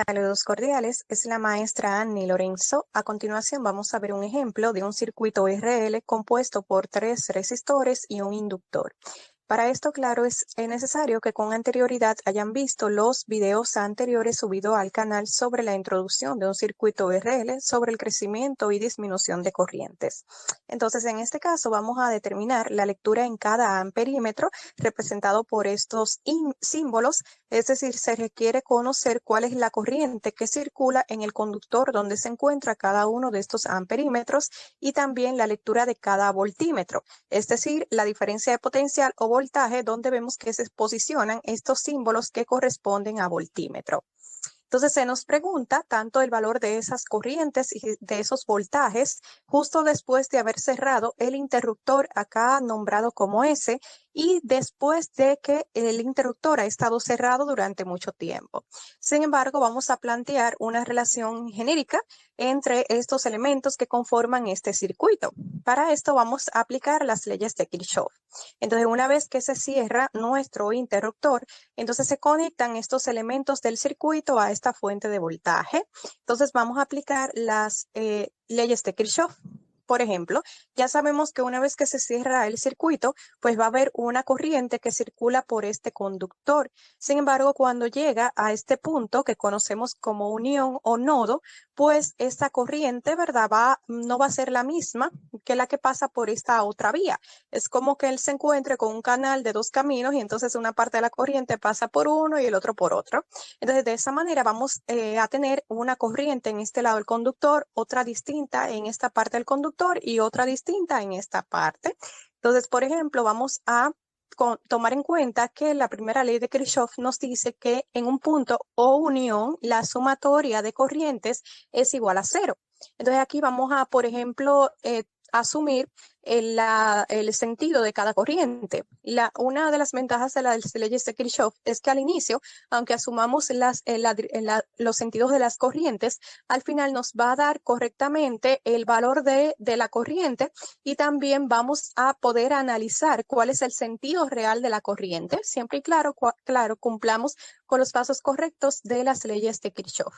Saludos cordiales, es la maestra Annie Lorenzo. A continuación vamos a ver un ejemplo de un circuito RL compuesto por 3 resistores y un inductor. Para esto, claro, es necesario que con anterioridad hayan visto los videos anteriores subidos al canal sobre la introducción de un circuito RL, sobre el crecimiento y disminución de corrientes. Entonces, en este caso vamos a determinar la lectura en cada amperímetro representado por estos símbolos, es decir, se requiere conocer cuál es la corriente que circula en el conductor donde se encuentra cada uno de estos amperímetros y también la lectura de cada voltímetro, es decir, la diferencia de potencial o voltaje donde vemos que se posicionan estos símbolos que corresponden a voltímetro. Entonces se nos pregunta tanto el valor de esas corrientes y de esos voltajes justo después de haber cerrado el interruptor acá nombrado como S y después de que el interruptor ha estado cerrado durante mucho tiempo. Sin embargo, vamos a plantear una relación genérica entre estos elementos que conforman este circuito. Para esto vamos a aplicar las leyes de Kirchhoff. Entonces, una vez que se cierra nuestro interruptor, entonces se conectan estos elementos del circuito a esta fuente de voltaje. Entonces vamos a aplicar las leyes de Kirchhoff. Por ejemplo, ya sabemos que una vez que se cierra el circuito, pues va a haber una corriente que circula por este conductor. Sin embargo, cuando llega a este punto que conocemos como unión o nodo, pues esta corriente, ¿verdad? No va a ser la misma que la que pasa por esta otra vía. Es como que él se encuentre con un canal de 2 caminos y entonces una parte de la corriente pasa por uno y el otro por otro. Entonces, de esa manera vamos a tener una corriente en este lado del conductor, otra distinta en esta parte del conductor y otra distinta en esta parte. Entonces, por ejemplo, vamos a tomar en cuenta que la primera ley de Kirchhoff nos dice que en un punto o unión, la sumatoria de corrientes es igual a 0. Entonces aquí vamos a, por ejemplo, asumir el sentido de cada corriente. Una de las ventajas de las leyes de Kirchhoff es que al inicio, aunque asumamos los sentidos de las corrientes, al final nos va a dar correctamente el valor de la corriente y también vamos a poder analizar cuál es el sentido real de la corriente, siempre y claro, cumplamos con los pasos correctos de las leyes de Kirchhoff.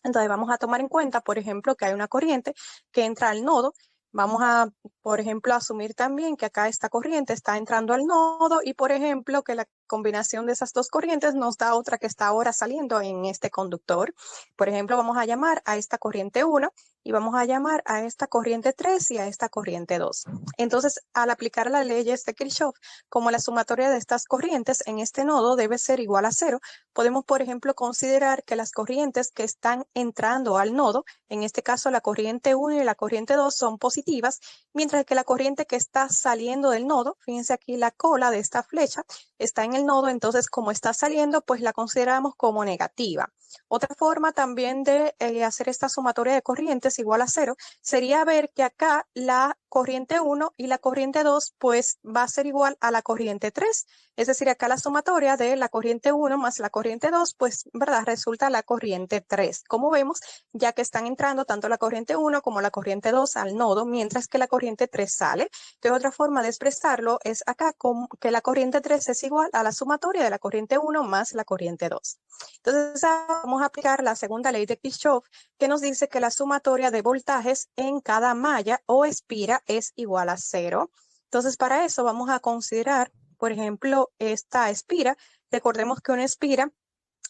Entonces vamos a tomar en cuenta, por ejemplo, que hay una corriente que entra al nodo. Vamos a, por ejemplo, asumir también que acá esta corriente está entrando al nodo y, por ejemplo, que la combinación de esas dos corrientes nos da otra que está ahora saliendo en este conductor. Por ejemplo, vamos a llamar a esta corriente 1 y vamos a llamar a esta corriente 3 y a esta corriente 2. Entonces, al aplicar las leyes de Kirchhoff, como la sumatoria de estas corrientes en este nodo debe ser igual a 0, podemos, por ejemplo, considerar que las corrientes que están entrando al nodo, en este caso la corriente 1 y la corriente 2 son positivas, mientras que la corriente que está saliendo del nodo, fíjense aquí la cola de esta flecha, está en el nodo, entonces como está saliendo, pues la consideramos como negativa. Otra forma también de hacer esta sumatoria de corrientes igual a 0 sería ver que acá la corriente 1 y la corriente 2 pues va a ser igual a la corriente 3. Es decir, acá la sumatoria de la corriente 1 más la corriente 2 pues, ¿verdad? Resulta la corriente 3. Como vemos, ya que están entrando tanto la corriente 1 como la corriente 2 al nodo, mientras que la corriente 3 sale. Entonces, otra forma de expresarlo es acá como que la corriente 3 es igual a la sumatoria de la corriente 1 más la corriente 2. Entonces, vamos a aplicar la segunda ley de Kirchhoff, que nos dice que la sumatoria de voltajes en cada malla o espira es igual a 0. Entonces, para eso vamos a considerar, por ejemplo, esta espira. Recordemos que una espira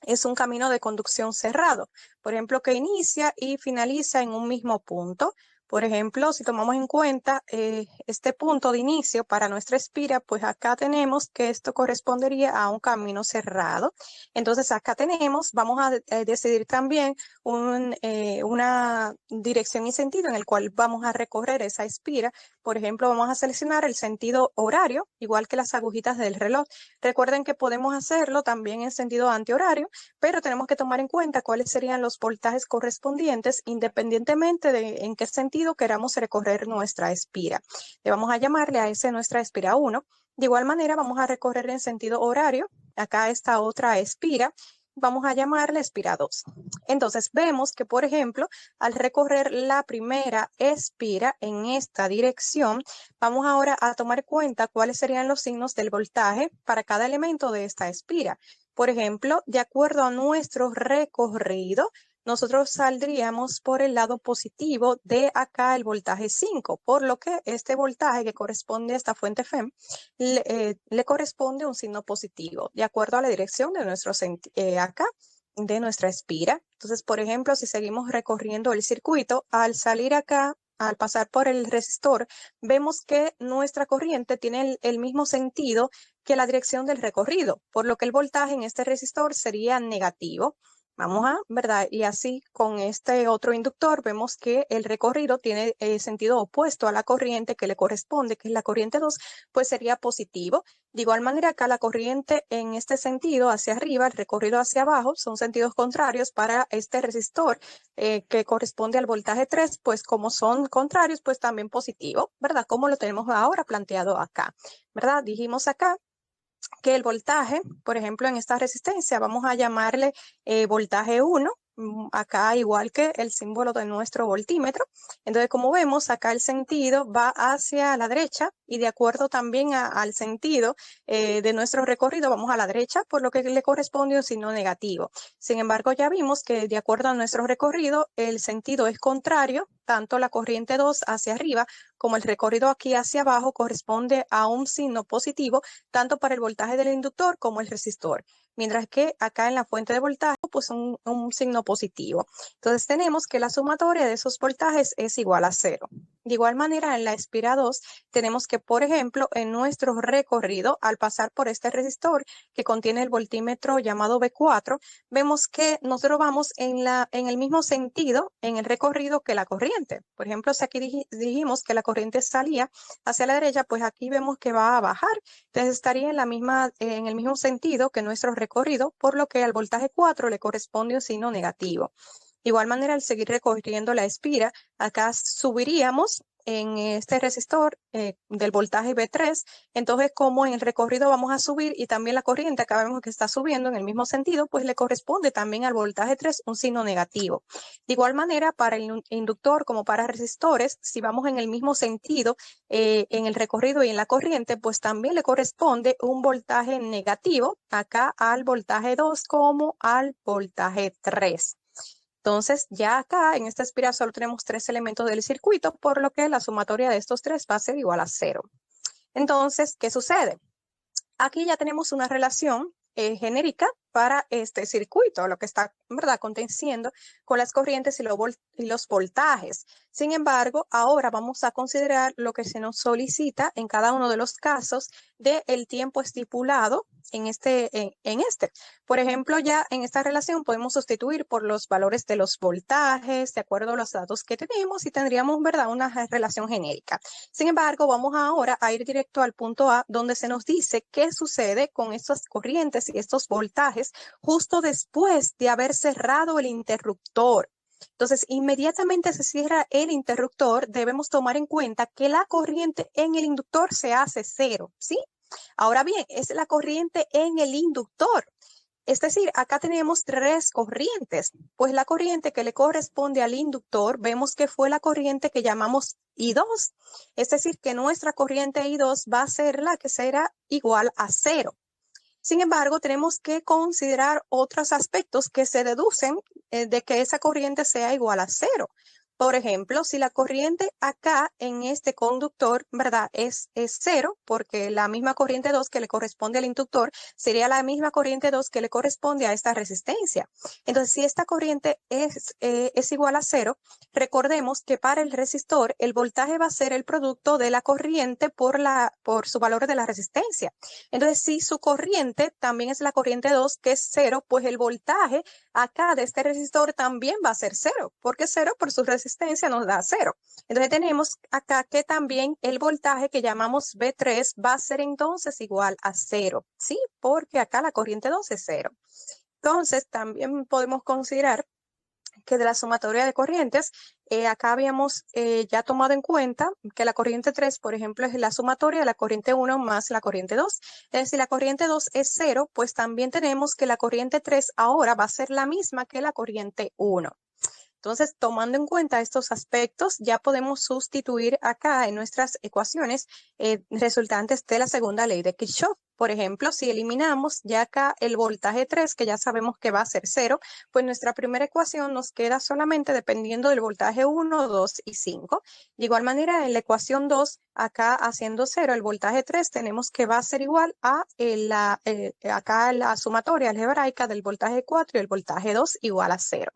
es un camino de conducción cerrado, por ejemplo, que inicia y finaliza en un mismo punto. Por ejemplo, si tomamos en cuenta este punto de inicio para nuestra espira, pues acá tenemos que esto correspondería a un camino cerrado. Entonces acá tenemos, vamos a decidir también una dirección y sentido en el cual vamos a recorrer esa espira. Por ejemplo, vamos a seleccionar el sentido horario, igual que las agujitas del reloj. Recuerden que podemos hacerlo también en sentido antihorario, pero tenemos que tomar en cuenta cuáles serían los voltajes correspondientes independientemente de en qué sentido queramos recorrer nuestra espira. Le vamos a llamarle a ese nuestra espira 1. De igual manera vamos a recorrer en sentido horario. Acá está otra espira. Vamos a llamarle espira 2. Entonces vemos que, por ejemplo, al recorrer la primera espira en esta dirección, vamos ahora a tomar en cuenta cuáles serían los signos del voltaje para cada elemento de esta espira. Por ejemplo, de acuerdo a nuestro recorrido, nosotros saldríamos por el lado positivo de acá el voltaje 5, por lo que este voltaje que corresponde a esta fuente FEM le corresponde un signo positivo, de acuerdo a la dirección de nuestro acá, de nuestra espira. Entonces, por ejemplo, si seguimos recorriendo el circuito, al salir acá, al pasar por el resistor, vemos que nuestra corriente tiene el mismo sentido que la dirección del recorrido, por lo que el voltaje en este resistor sería negativo. Vamos a, ¿verdad? Y así con este otro inductor vemos que el recorrido tiene sentido opuesto a la corriente que le corresponde, que es la corriente 2, pues sería positivo. De igual manera, acá la corriente en este sentido hacia arriba, el recorrido hacia abajo, son sentidos contrarios para este resistor que corresponde al voltaje 3, pues como son contrarios, pues también positivo, ¿verdad? Como lo tenemos ahora planteado acá, ¿verdad? Dijimos acá que el voltaje, por ejemplo, en esta resistencia, vamos a llamarle voltaje 1, acá igual que el símbolo de nuestro voltímetro. Entonces, como vemos, acá el sentido va hacia la derecha y de acuerdo también al sentido de nuestro recorrido, vamos a la derecha, por lo que le corresponde un signo negativo. Sin embargo, ya vimos que de acuerdo a nuestro recorrido, el sentido es contrario, tanto la corriente 2 hacia arriba como el recorrido aquí hacia abajo corresponde a un signo positivo, tanto para el voltaje del inductor como el resistor. Mientras que acá en la fuente de voltaje, pues un signo positivo. Entonces tenemos que la sumatoria de esos voltajes es igual a 0. De igual manera, en la espira 2, tenemos que, por ejemplo, en nuestro recorrido, al pasar por este resistor que contiene el voltímetro llamado B4, vemos que nosotros vamos en el mismo sentido en el recorrido que la corriente. Por ejemplo, si aquí dijimos que la corriente salía hacia la derecha, pues aquí vemos que va a bajar. Entonces estaría en el mismo sentido que nuestro recorrido, por lo que al voltaje 4 le corresponde un signo negativo. De igual manera, al seguir recorriendo la espira, acá subiríamos en este resistor del voltaje B3, entonces como en el recorrido vamos a subir y también la corriente acá vemos que está subiendo en el mismo sentido, pues le corresponde también al voltaje 3 un signo negativo. De igual manera, para el inductor como para resistores, si vamos en el mismo sentido en el recorrido y en la corriente, pues también le corresponde un voltaje negativo acá al voltaje 2 como al voltaje 3. Entonces, ya acá en esta espira solo tenemos 3 elementos del circuito, por lo que la sumatoria de estos 3 va a ser igual a 0. Entonces, ¿qué sucede? Aquí ya tenemos una relación genérica para este circuito, lo que está, ¿verdad?, aconteciendo con las corrientes y los voltajes. Sin embargo, ahora vamos a considerar lo que se nos solicita en cada uno de los casos del tiempo estipulado en este. Por ejemplo, ya en esta relación podemos sustituir por los valores de los voltajes, de acuerdo a los datos que tenemos, y tendríamos, ¿verdad?, una relación genérica. Sin embargo, vamos ahora a ir directo al punto A, donde se nos dice qué sucede con estas corrientes y estos voltajes justo después de haber cerrado el interruptor. Entonces, inmediatamente se cierra el interruptor, debemos tomar en cuenta que la corriente en el inductor se hace 0, ¿sí? Ahora bien, es la corriente en el inductor. Es decir, acá tenemos 3 corrientes, pues la corriente que le corresponde al inductor, vemos que fue la corriente que llamamos I2, es decir, que nuestra corriente I2 va a ser la que será igual a 0. Sin embargo, tenemos que considerar otros aspectos que se deducen de que esa corriente sea igual a 0. Por ejemplo, si la corriente acá en este conductor, ¿verdad?, es 0, porque la misma corriente 2 que le corresponde al inductor sería la misma corriente 2 que le corresponde a esta resistencia. Entonces, si esta corriente es igual a 0, recordemos que para el resistor el voltaje va a ser el producto de la corriente por su valor de la resistencia. Entonces, si su corriente también es la corriente 2, que es 0, pues el voltaje acá de este resistor también va a ser 0, porque 0 por su resistencia nos da 0. Entonces tenemos acá que también el voltaje que llamamos B3 va a ser entonces igual a 0, ¿sí? Porque acá la corriente 2 es 0. Entonces también podemos considerar que de la sumatoria de corrientes, acá habíamos ya tomado en cuenta que la corriente 3, por ejemplo, es la sumatoria de la corriente 1 más la corriente 2. Entonces, si la corriente 2 es 0, pues también tenemos que la corriente 3 ahora va a ser la misma que la corriente 1. Entonces, tomando en cuenta estos aspectos, ya podemos sustituir acá en nuestras ecuaciones resultantes de la segunda ley de Kirchhoff. Por ejemplo, si eliminamos ya acá el voltaje 3, que ya sabemos que va a ser 0, pues nuestra primera ecuación nos queda solamente dependiendo del voltaje 1, 2 y 5. De igual manera, en la ecuación 2, acá haciendo 0, el voltaje 3, tenemos que va a ser igual a acá la sumatoria algebraica del voltaje 4 y el voltaje 2 igual a 0.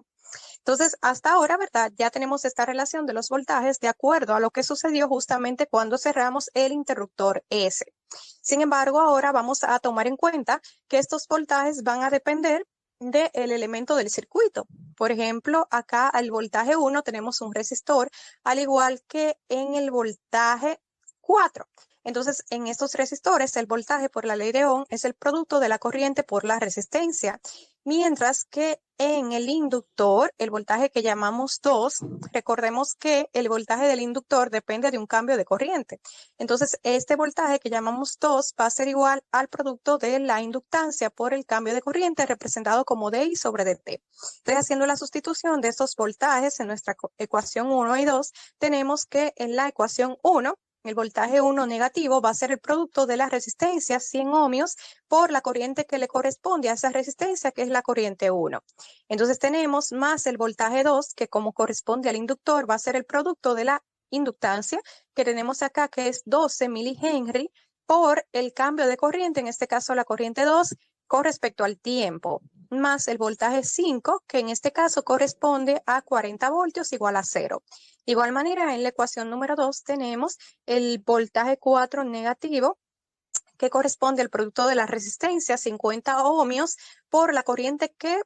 Entonces, hasta ahora, ¿verdad? Ya tenemos esta relación de los voltajes de acuerdo a lo que sucedió justamente cuando cerramos el interruptor S. Sin embargo, ahora vamos a tomar en cuenta que estos voltajes van a depender del elemento del circuito. Por ejemplo, acá al voltaje 1 tenemos un resistor, al igual que en el voltaje 4. Entonces, en estos resistores, el voltaje por la ley de Ohm es el producto de la corriente por la resistencia, mientras que en el inductor, el voltaje que llamamos 2, recordemos que el voltaje del inductor depende de un cambio de corriente. Entonces, este voltaje que llamamos 2 va a ser igual al producto de la inductancia por el cambio de corriente representado como dI sobre dt. Entonces, haciendo la sustitución de estos voltajes en nuestra ecuación 1 y 2, tenemos que en la ecuación 1, el voltaje 1 negativo va a ser el producto de la resistencia 100 ohmios por la corriente que le corresponde a esa resistencia, que es la corriente 1. Entonces tenemos más el voltaje 2, que como corresponde al inductor, va a ser el producto de la inductancia, que tenemos acá, que es 12 milihenry, por el cambio de corriente, en este caso la corriente 2, con respecto al tiempo, más el voltaje 5, que en este caso corresponde a 40 voltios igual a 0. De igual manera, en la ecuación número 2 tenemos el voltaje 4 negativo, que corresponde al producto de la resistencia 50 ohmios por la corriente que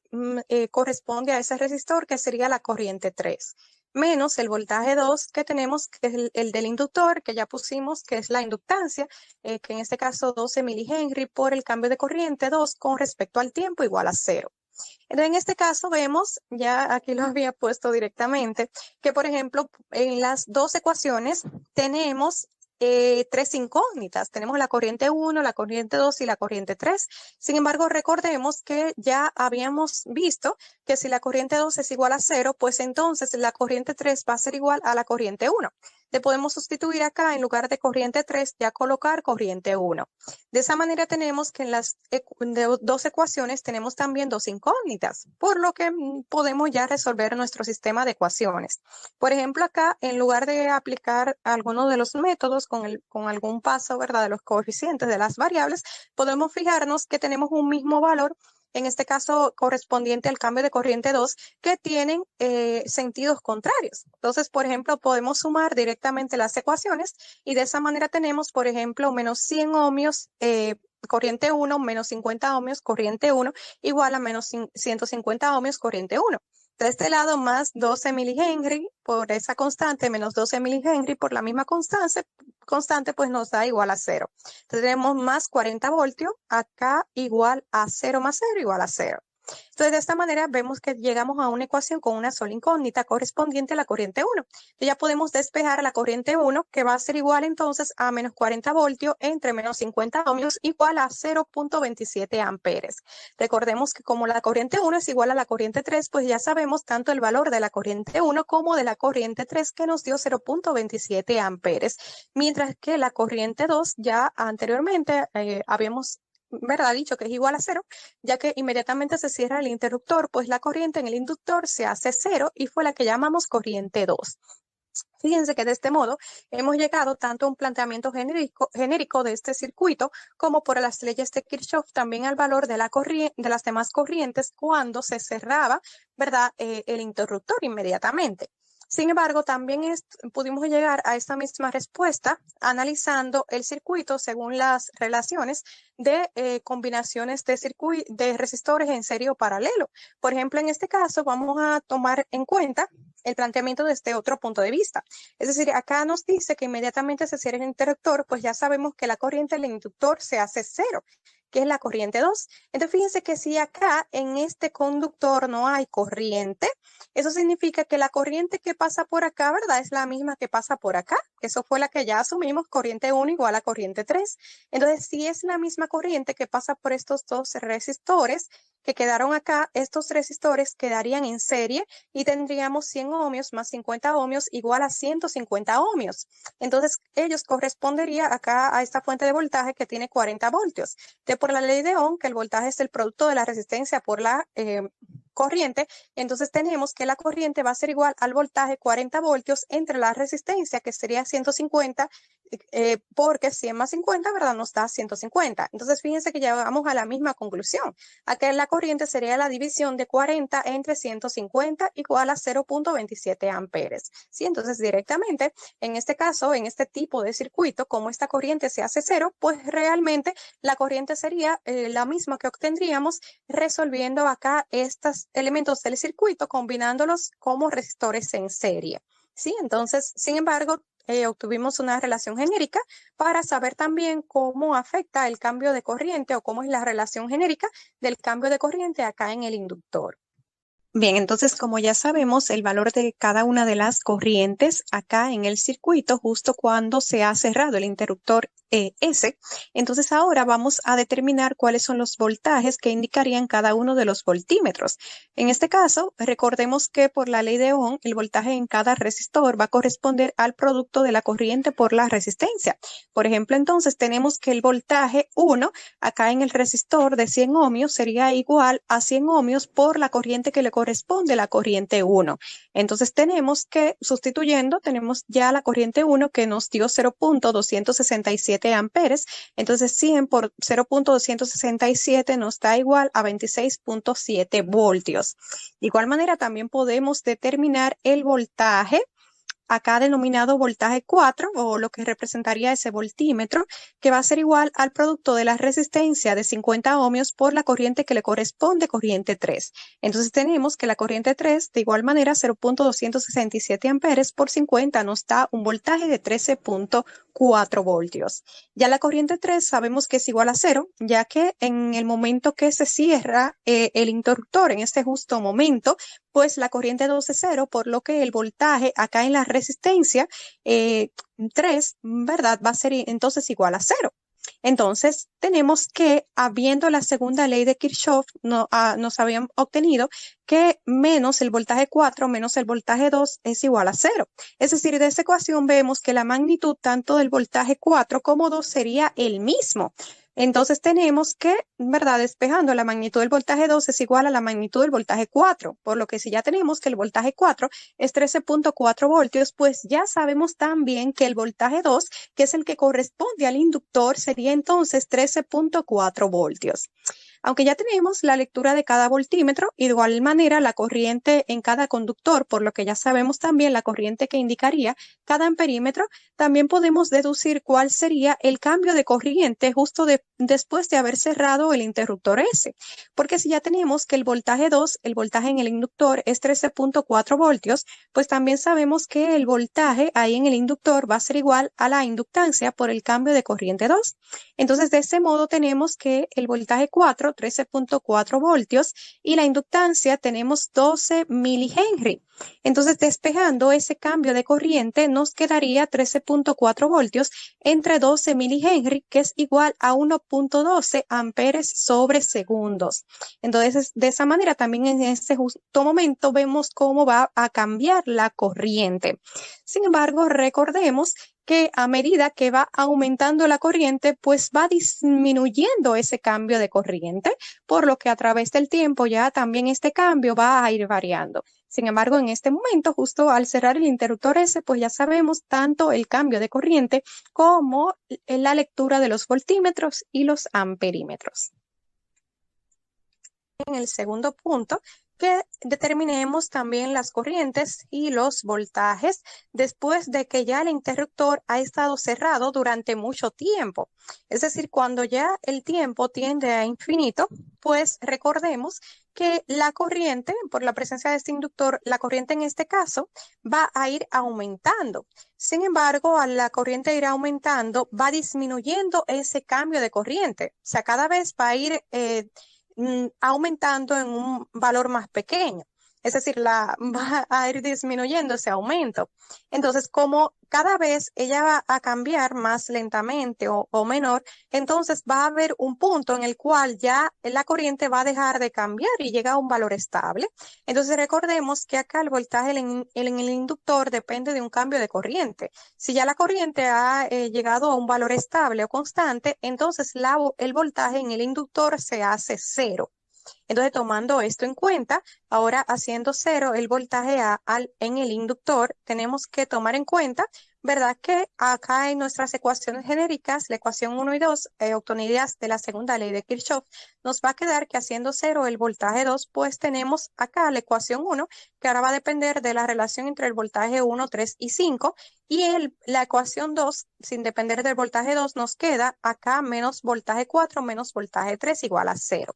corresponde a ese resistor, que sería la corriente 3, menos el voltaje 2 que tenemos, que es el del inductor, que ya pusimos, que es la inductancia, que en este caso 12 milihenry por el cambio de corriente 2 con respecto al tiempo igual a 0. Entonces, en este caso vemos, ya aquí lo había puesto directamente, que por ejemplo, en las dos ecuaciones tenemos tres incógnitas. Tenemos la corriente 1, la corriente 2 y la corriente 3. Sin embargo, recordemos que ya habíamos visto que si la corriente 2 es igual a 0, pues entonces la corriente 3 va a ser igual a la corriente 1. Le podemos sustituir acá, en lugar de corriente 3, ya colocar corriente 1. De esa manera tenemos que en las dos ecuaciones tenemos también dos incógnitas, por lo que podemos ya resolver nuestro sistema de ecuaciones. Por ejemplo, acá, en lugar de aplicar alguno de los métodos con algún paso, ¿verdad?, de los coeficientes de las variables, podemos fijarnos que tenemos un mismo valor, en este caso correspondiente al cambio de corriente 2, que tienen sentidos contrarios. Entonces, por ejemplo, podemos sumar directamente las ecuaciones y de esa manera tenemos, por ejemplo, menos 100 ohmios, corriente 1, menos 50 ohmios, corriente 1, igual a menos 150 ohmios, corriente 1. De este lado, más 12 milihenry por esa constante, menos 12 milihenry por la misma constante, pues nos da igual a 0. Entonces tenemos más 40 voltios, acá igual a 0 más 0 igual a 0. Entonces, de esta manera vemos que llegamos a una ecuación con una sola incógnita correspondiente a la corriente 1. Entonces, ya podemos despejar la corriente 1, que va a ser igual entonces a menos 40 voltios entre menos 50 ohmios igual a 0.27 amperes. Recordemos que como la corriente 1 es igual a la corriente 3, pues ya sabemos tanto el valor de la corriente 1 como de la corriente 3, que nos dio 0.27 amperes. Mientras que la corriente 2 ya anteriormente habíamos, ¿verdad?, dicho que es igual a 0, ya que inmediatamente se cierra el interruptor, pues la corriente en el inductor se hace 0 y fue la que llamamos corriente 2. Fíjense que de este modo hemos llegado tanto a un planteamiento genérico de este circuito como por las leyes de Kirchhoff también al valor de las demás corrientes cuando se cerraba, ¿verdad?, el interruptor inmediatamente. Sin embargo, también pudimos llegar a esta misma respuesta analizando el circuito según las relaciones de combinaciones de resistores en serie o paralelo. Por ejemplo, en este caso vamos a tomar en cuenta el planteamiento desde otro punto de vista. Es decir, acá nos dice que inmediatamente se cierra el interruptor, pues ya sabemos que la corriente del inductor se hace 0, que es la corriente 2. Entonces, fíjense que si acá en este conductor no hay corriente, eso significa que la corriente que pasa por acá, ¿verdad?, es la misma que pasa por acá. Eso fue la que ya asumimos, corriente 1 igual a corriente 3. Entonces, si es la misma corriente que pasa por estos dos resistores, que quedaron acá, estos resistores quedarían en serie y tendríamos 100 ohmios más 50 ohmios igual a 150 ohmios. Entonces, ellos correspondería acá a esta fuente de voltaje que tiene 40 voltios. De por la ley de Ohm, que el voltaje es el producto de la resistencia por la corriente, entonces tenemos que la corriente va a ser igual al voltaje 40 voltios entre la resistencia, que sería 150, porque 100 más 50, ¿verdad? Nos da 150. Entonces, fíjense que llegamos a la misma conclusión. Acá la corriente sería la división de 40 entre 150 igual a 0.27 amperes. ¿Sí? Entonces, directamente, en este caso, en este tipo de circuito, como esta corriente se hace cero, pues realmente la corriente sería la misma que obtendríamos resolviendo acá estos elementos del circuito, combinándolos como resistores en serie. ¿Sí? Entonces, sin embargo, obtuvimos una relación genérica para saber también cómo afecta el cambio de corriente o cómo es la relación genérica del cambio de corriente acá en el inductor. Bien, entonces como ya sabemos el valor de cada una de las corrientes acá en el circuito justo cuando se ha cerrado el interruptor S, entonces ahora vamos a determinar cuáles son los voltajes que indicarían cada uno de los voltímetros. En este caso, recordemos que por la ley de Ohm, el voltaje en cada resistor va a corresponder al producto de la corriente por la resistencia. Por ejemplo, entonces tenemos que el voltaje 1 acá en el resistor de 100 ohmios sería igual a 100 ohmios por la corriente que le corresponde, la corriente 1. Entonces tenemos que, sustituyendo, tenemos ya la corriente 1 que nos dio 0.267 amperes. Entonces 100 por 0.267 nos da igual a 26.7 voltios. De igual manera también podemos determinar el voltaje acá denominado voltaje 4 o lo que representaría ese voltímetro, que va a ser igual al producto de la resistencia de 50 ohmios por la corriente que le corresponde, corriente 3. Entonces tenemos que la corriente 3 de igual manera 0.267 amperes por 50 nos da un voltaje de 13.4 voltios. Ya la corriente 3 sabemos que es igual a 0, ya que en el momento que se cierra el interruptor, en este justo momento, pues la corriente 2 es 0, por lo que el voltaje acá en la resistencia 3, ¿verdad? Va a ser entonces igual a 0. Entonces, tenemos que, habiendo la segunda ley de Kirchhoff, nos habían obtenido que menos el voltaje 4 menos el voltaje 2 es igual a 0. Es decir, de esta ecuación vemos que la magnitud tanto del voltaje 4 como 2 sería el mismo. Entonces tenemos que, ¿verdad? Despejando la magnitud del voltaje 2 es igual a la magnitud del voltaje 4, por lo que si ya tenemos que el voltaje 4 es 13.4 voltios, pues ya sabemos también que el voltaje 2, que es el que corresponde al inductor, sería entonces 13.4 voltios. Aunque ya tenemos la lectura de cada voltímetro y de igual manera la corriente en cada conductor, por lo que ya sabemos también la corriente que indicaría cada amperímetro, también podemos deducir cuál sería el cambio de corriente justo después de haber cerrado el interruptor S. Porque si ya tenemos que el voltaje 2, el voltaje en el inductor es 13.4 voltios, pues también sabemos que el voltaje ahí en el inductor va a ser igual a la inductancia por el cambio de corriente 2. Entonces, de ese modo tenemos que el voltaje 4, 13.4 voltios, y la inductancia tenemos 12 milihenry. Entonces, despejando ese cambio de corriente, nos quedaría 13.4 voltios entre 12 milihenry, que es igual a 1.12 amperes sobre segundos. Entonces, de esa manera, también en este justo momento vemos cómo va a cambiar la corriente. Sin embargo, recordemos que a medida que va aumentando la corriente, pues va disminuyendo ese cambio de corriente, por lo que a través del tiempo ya también este cambio va a ir variando. Sin embargo, en este momento, justo al cerrar el interruptor S, pues ya sabemos tanto el cambio de corriente como la lectura de los voltímetros y los amperímetros. En el segundo punto, que determinemos también las corrientes y los voltajes después de que ya el interruptor ha estado cerrado durante mucho tiempo. Es decir, cuando ya el tiempo tiende a infinito, pues recordemos que la corriente, por la presencia de este inductor, la corriente en este caso va a ir aumentando. Sin embargo, a la corriente ir aumentando, va disminuyendo ese cambio de corriente. O sea, cada vez va a ir aumentando en un valor más pequeño. es decir, va a ir disminuyendo ese aumento. Entonces, como cada vez ella va a cambiar más lentamente o menor, entonces va a haber un punto en el cual ya la corriente va a dejar de cambiar y llega a un valor estable. Entonces recordemos que acá el voltaje en el inductor depende de un cambio de corriente. Si ya la corriente ha llegado a un valor estable o constante, entonces el voltaje en el inductor se hace cero. Entonces, tomando esto en cuenta, ahora haciendo cero el voltaje en el inductor, tenemos que tomar en cuenta, ¿verdad? Que acá en nuestras ecuaciones genéricas, la ecuación 1 y 2, obtenidas de la segunda ley de Kirchhoff, nos va a quedar que haciendo cero el voltaje 2, pues tenemos acá la ecuación 1, que ahora va a depender de la relación entre el voltaje 1, 3 y 5, y la ecuación 2, sin depender del voltaje 2, nos queda acá menos voltaje 4 menos voltaje 3 igual a 0.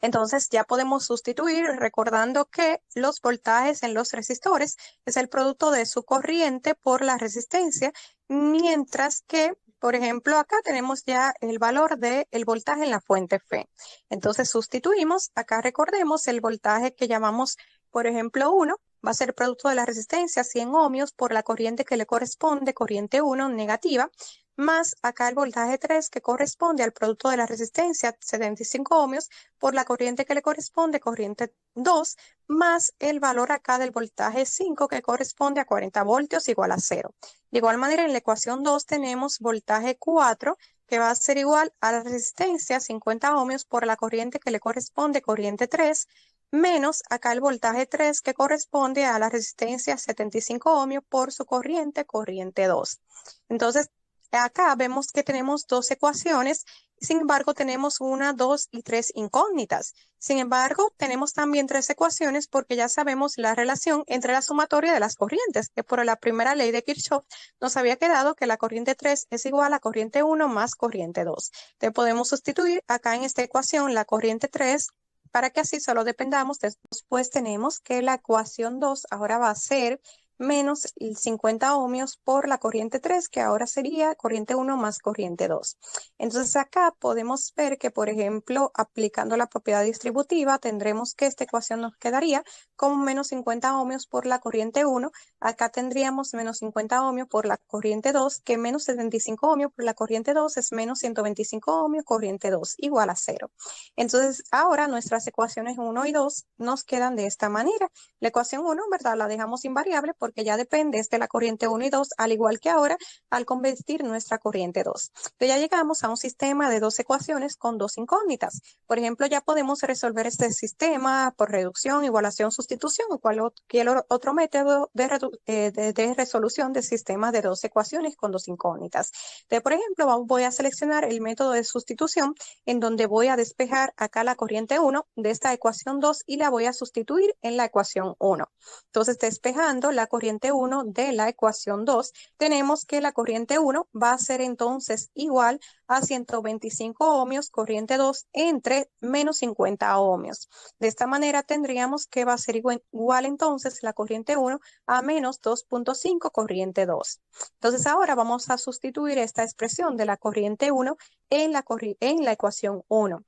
Entonces ya podemos sustituir recordando que los voltajes en los resistores es el producto de su corriente por la resistencia, mientras que, por ejemplo, acá tenemos ya el valor del voltaje en la fuente F. Entonces sustituimos, acá recordemos el voltaje que llamamos, por ejemplo, 1, va a ser producto de la resistencia 100 ohmios por la corriente que le corresponde, corriente 1 negativa, más acá el voltaje 3 que corresponde al producto de la resistencia 75 ohmios por la corriente que le corresponde, corriente 2, más el valor acá del voltaje 5 que corresponde a 40 voltios igual a 0. De igual manera, en la ecuación 2 tenemos voltaje 4 que va a ser igual a la resistencia 50 ohmios por la corriente que le corresponde, corriente 3, menos acá el voltaje 3 que corresponde a la resistencia 75 ohmios por su corriente, corriente 2. Entonces, acá vemos que tenemos dos ecuaciones, sin embargo tenemos 1, 2 y 3 incógnitas. Sin embargo, tenemos también 3 ecuaciones porque ya sabemos la relación entre la sumatoria de las corrientes, que por la primera ley de Kirchhoff nos había quedado que la corriente 3 es igual a corriente 1 más corriente 2. Entonces podemos sustituir acá en esta ecuación la corriente 3 para que así solo dependamos. Después tenemos que la ecuación 2 ahora va a ser menos 50 ohmios por la corriente 3, que ahora sería corriente 1 más corriente 2. Entonces acá podemos ver que, por ejemplo, aplicando la propiedad distributiva, tendremos que esta ecuación nos quedaría como menos 50 ohmios por la corriente 1. Acá tendríamos menos 50 ohmios por la corriente 2, que menos 75 ohmios por la corriente 2 es menos 125 ohmios corriente 2, igual a 0. Entonces ahora nuestras ecuaciones 1 y 2 nos quedan de esta manera. La ecuación 1, ¿verdad? La dejamos invariable porque ya depende de la corriente 1 y 2, al igual que ahora al convertir nuestra corriente 2. Entonces ya llegamos a un sistema de dos ecuaciones con dos incógnitas. Por ejemplo, ya podemos resolver este sistema por reducción, igualación, sustitución o cualquier otro método de resolución de sistemas de dos ecuaciones con dos incógnitas. Entonces, por ejemplo, voy a seleccionar el método de sustitución en donde voy a despejar acá la corriente 1 de esta ecuación 2 y la voy a sustituir en la ecuación 1. Entonces, despejando la corriente 1 de la ecuación 2, tenemos que la corriente 1 va a ser entonces igual a 125 ohmios, corriente 2, entre menos 50 ohmios. De esta manera tendríamos que va a ser igual entonces la corriente 1 a menos 2.5 corriente 2. Entonces ahora vamos a sustituir esta expresión de la corriente 1 en la ecuación 1.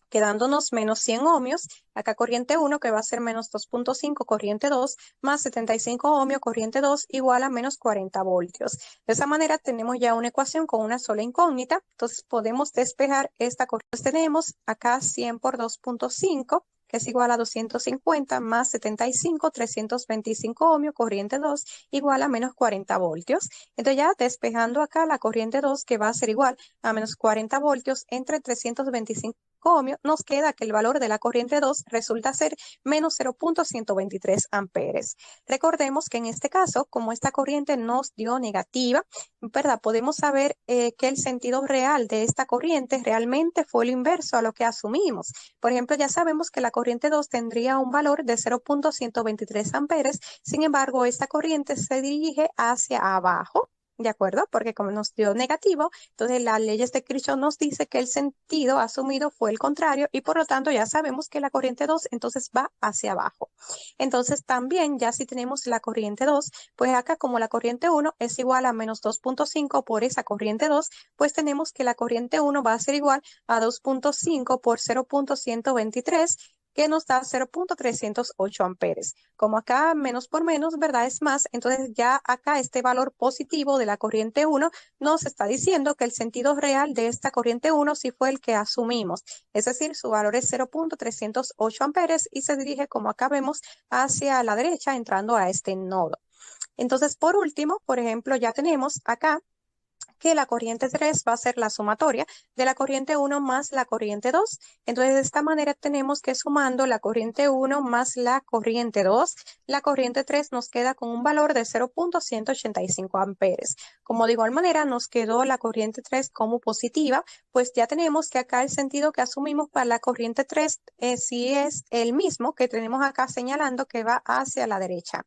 Quedándonos menos 100 ohmios, acá corriente 1 que va a ser menos 2.5 corriente 2 más 75 ohmios corriente 2 igual a menos 40 voltios. De esa manera tenemos ya una ecuación con una sola incógnita, entonces podemos despejar esta corriente. Tenemos acá 100 por 2.5 que es igual a 250 más 75, 325 ohmios, corriente 2, igual a menos 40 voltios. Entonces ya despejando acá la corriente 2 que va a ser igual a menos 40 voltios entre 325 ohmios, nos queda que el valor de la corriente 2 resulta ser menos 0.123 amperes. Recordemos que en este caso, como esta corriente nos dio negativa, ¿verdad? Podemos saber que el sentido real de esta corriente realmente fue lo inverso a lo que asumimos. Por ejemplo, ya sabemos que la corriente 2 tendría un valor de 0.123 amperes, sin embargo, esta corriente se dirige hacia abajo, ¿de acuerdo? Porque como nos dio negativo, entonces las leyes de Kirchhoff nos dice que el sentido asumido fue el contrario y por lo tanto ya sabemos que la corriente 2 entonces va hacia abajo. Entonces también ya si tenemos la corriente 2, pues acá como la corriente 1 es igual a menos 2.5 por esa corriente 2, pues tenemos que la corriente 1 va a ser igual a 2.5 por 0.123 que nos da 0.308 amperes. Como acá menos por menos, ¿verdad? Es más, entonces ya acá este valor positivo de la corriente 1 nos está diciendo que el sentido real de esta corriente 1 sí fue el que asumimos. Es decir, su valor es 0.308 amperes y se dirige, como acá vemos, hacia la derecha entrando a este nodo. Entonces, por último, por ejemplo, ya tenemos acá que la corriente 3 va a ser la sumatoria de la corriente 1 más la corriente 2. Entonces, de esta manera tenemos que sumando la corriente 1 más la corriente 2, la corriente 3 nos queda con un valor de 0.185 amperes. Como de igual manera nos quedó la corriente 3 como positiva, pues ya tenemos que acá el sentido que asumimos para la corriente 3 sí es el mismo que tenemos acá señalando que va hacia la derecha.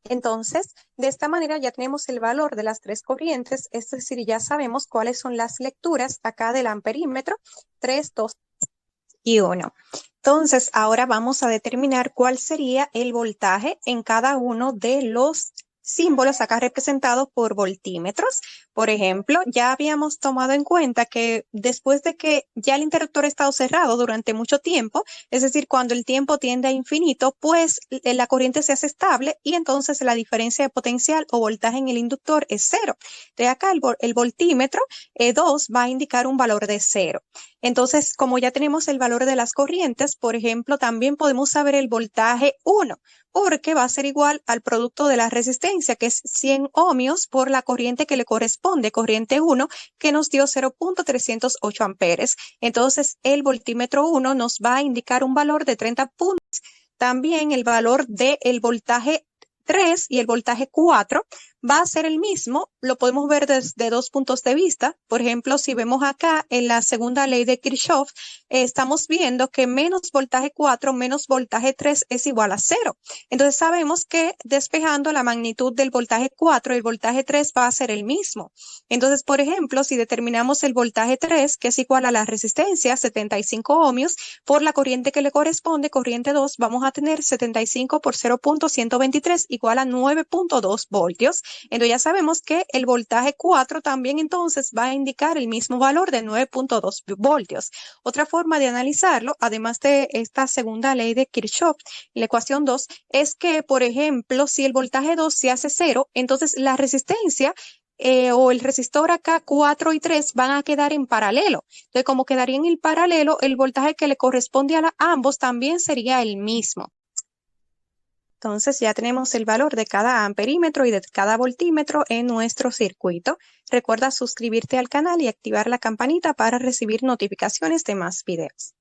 Entonces, de esta manera ya tenemos el valor de las tres corrientes, es decir, ya sabemos cuáles son las lecturas acá del amperímetro 3, 2 y 1. Entonces, ahora vamos a determinar cuál sería el voltaje en cada uno de los símbolos acá representados por voltímetros. Por ejemplo, ya habíamos tomado en cuenta que después de que ya el interruptor ha estado cerrado durante mucho tiempo, es decir, cuando el tiempo tiende a infinito, pues la corriente se hace estable y entonces la diferencia de potencial o voltaje en el inductor es cero. De acá el voltímetro 2 va a indicar un valor de 0. Entonces, como ya tenemos el valor de las corrientes, por ejemplo, también podemos saber el voltaje 1, porque va a ser igual al producto de la resistencia, que es 100 ohmios por la corriente que le corresponde, corriente 1, que nos dio 0.308 amperes. Entonces, el voltímetro 1 nos va a indicar un valor de 30 puntos. También el valor del voltaje 3 y el voltaje 4 va a ser el mismo, lo podemos ver desde dos puntos de vista. Por ejemplo, si vemos acá en la segunda ley de Kirchhoff, estamos viendo que menos voltaje 4 menos voltaje 3 es igual a 0. Entonces sabemos que despejando la magnitud del voltaje 4, el voltaje 3 va a ser el mismo. Entonces, por ejemplo, si determinamos el voltaje 3, que es igual a la resistencia, 75 ohmios, por la corriente que le corresponde, corriente 2, vamos a tener 75 por 0.123 igual a 9.2 voltios. Entonces ya sabemos que el voltaje 4 también entonces va a indicar el mismo valor de 9.2 voltios. Otra forma de analizarlo, además de esta segunda ley de Kirchhoff, la ecuación 2, es que, por ejemplo, si el voltaje 2 se hace 0, entonces la resistencia o el resistor acá 4 y 3 van a quedar en paralelo. Entonces, como quedaría en el paralelo, el voltaje que le corresponde a ambos también sería el mismo. Entonces ya tenemos el valor de cada amperímetro y de cada voltímetro en nuestro circuito. Recuerda suscribirte al canal y activar la campanita para recibir notificaciones de más videos.